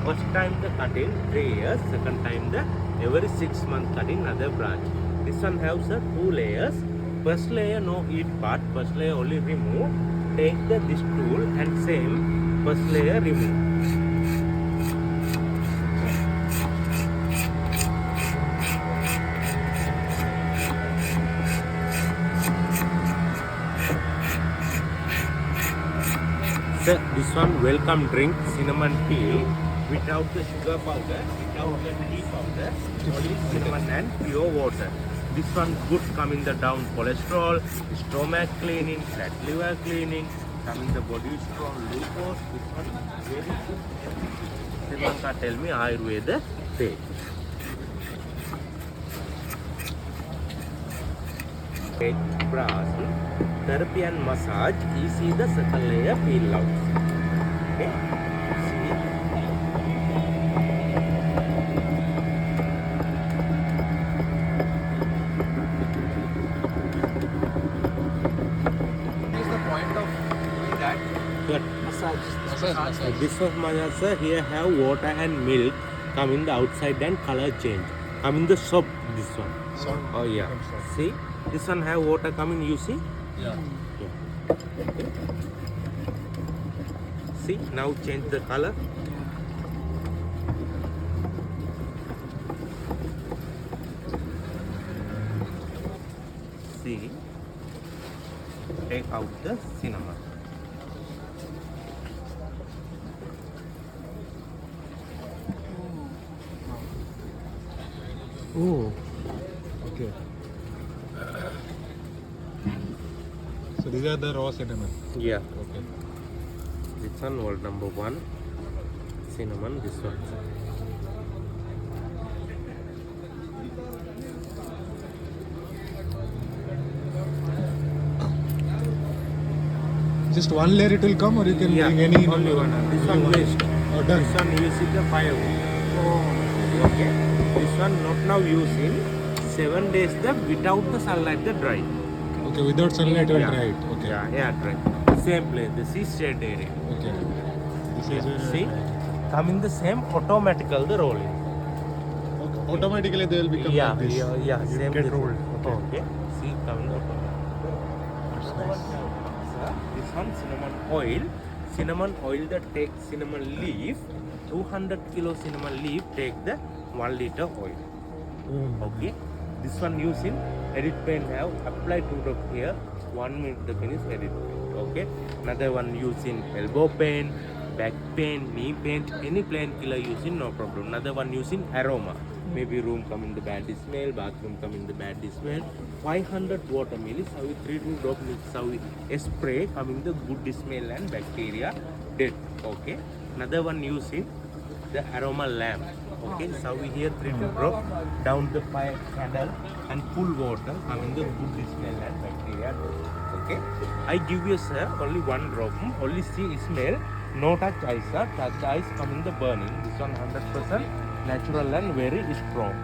First time the cutting 3 years, second time the every 6 months cutting another branch. This one has 2 layers. First layer no eat part, first layer only remove. Take this tool and same first layer remove. Sir, this one welcome drink cinnamon tea without the sugar powder, without the tea powder, only cinnamon and pure water. This one good coming the down cholesterol, stomach cleaning, fat liver cleaning, coming the body strong glucose. This one very good. Sri Lanka tell me Ayurveda say. Brass, therapy and massage, easy the second layer peel out. Okay? See? What is the point of doing that? Good. Massage. This was massage, sir. Here have water and milk come in the outside and color change. Come in the soap, this one. So, Oh yeah. See? This one have water coming, you see? yeah. See, now change the color. See, take out the cinnamon. Oh, okay. So these are the raw cinnamon. Yeah, Okay. this one was number 1. Cinnamon, this one. Just one layer it will come, or you can bring any. only one. This one waste. Oh, done. This one use it the firewood. Oh, Okay. This one not now using 7 days the without the sunlight the dry. okay. Without sunlight, it will Yeah. dry it. Okay. Yeah, air dry. Same place. This is shade area. Okay. This is See, come in the same automatical the rolling. okay. Automatically they will become Yeah, like this. yeah, You same get this. rolled. Okay. Okay. See, come in the That's nice. Sir, this one cinnamon oil. Cinnamon oil that take cinnamon leaf. 200 kilo cinnamon leaf take the 1 liter oil. Okay. This one using edit pain have apply 2 drop here. 1 minute the finish edit pain. Okay. Another one using elbow pain, back pain, knee pain, any pain killer using no problem. Another one using aroma. Maybe room come in the bad smell, bathroom come in the bad smell. 500 water ml how we 3 to drop mix how we spray coming the good smell and bacteria dead. Okay. Another one using the aroma lamp. Okay, so we here 3 to drop down the fire candle and full water coming the good smell and bacteria dead. Okay, I give you sir only 1 drop, only see smell, no touch ice, sir. Touch ice coming the burning. This one 100% natural and very strong.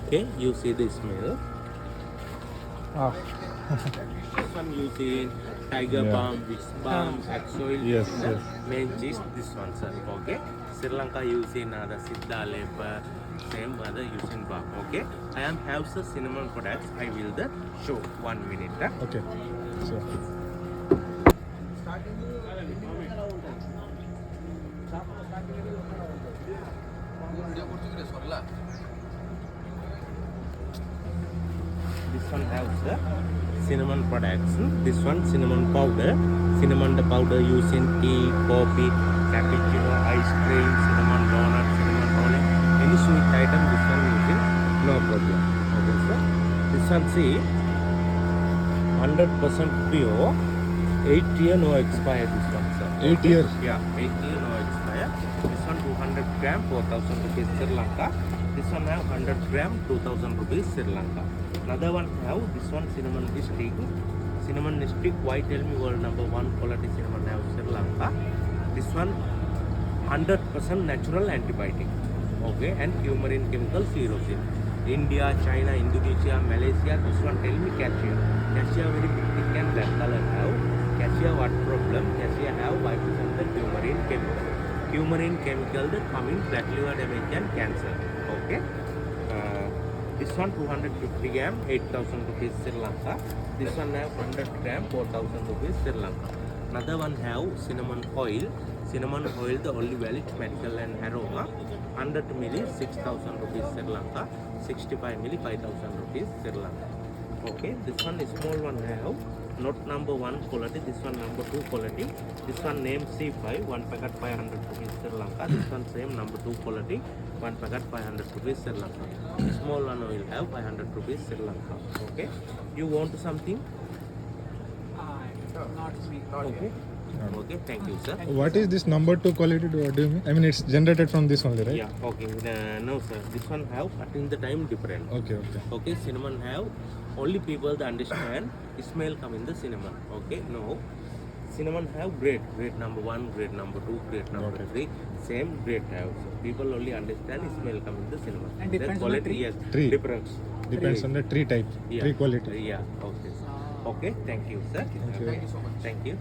Okay, you see the smell. Ah. This one using tiger Yeah. balm, witch balm, soil. Yes, the yes. main cheese, this one sir. Okay. Sri Lanka using the siddha leper, same other using balm. Okay. I am have some cinnamon products. I will the show 1 minute. Okay. So. This one has the cinnamon products. This one cinnamon powder. Cinnamon the powder used in tea, coffee, cappuccino, ice cream, cinnamon donut, cinnamon rolling. Any sweet item this one using no problem. Okay, sir. This one see 100% pure. 8 year no expire this one sir. 8 years. Yeah, 8 year no expire. This one 200 gram 4,000 rupees Sri Lanka. This one have 100 gram 2,000 rupees Sri Lanka. Another one have this one cinnamon stick. Cinnamon stick, why tell me world number 1 quality cinnamon have Sri Lanka. This one 100% natural antibiotic. Okay, and coumarin chemical ferrocin. India, China, Indonesia, Malaysia, this one tell me cassia. Cassia very big and black color have. Cassia what have 5% the coumarin chemical. Coumarin chemical that come in fat liver damage and cancer. Okay. This one 250 gram, 8,000 rupees Sri Lanka. This one have 100 gram, 4,000 rupees Sri Lanka. Another one have cinnamon oil. Cinnamon oil, the only valid medical and aroma. 100 milli, 6,000 rupees Sri Lanka. 65 milli, 5,000 rupees Sri Lanka. Okay, this one is small one have. Not number 1 quality, this one number 2 quality. This one name C5, 1 packet 500 rupees Sri Lanka. This one same number 2 quality, 1 packet 500 rupees Sri Lanka. Small one will have 500 rupees Sri Lanka. Okay, you want something? Not me. Okay. Okay, thank you, sir. What is this number 2 quality? What do you mean? I mean, it's generated from this only, right? Yeah, okay. No, sir. This one have cutting the time different. Okay, okay. Okay, cinnamon have only people that understand smell come in the cinnamon. Okay, no. Cinnamon have grade number 1, grade number 2, grade number Okay. 3. Same grade have. So people only understand smell come in the cinnamon. And Their depends on the quality, tree? yes. Tree. Difference. Depends on the tree type, Yeah. tree quality. Yeah, okay. Okay, thank you, sir. Thank you. Thank you so much. Thank you.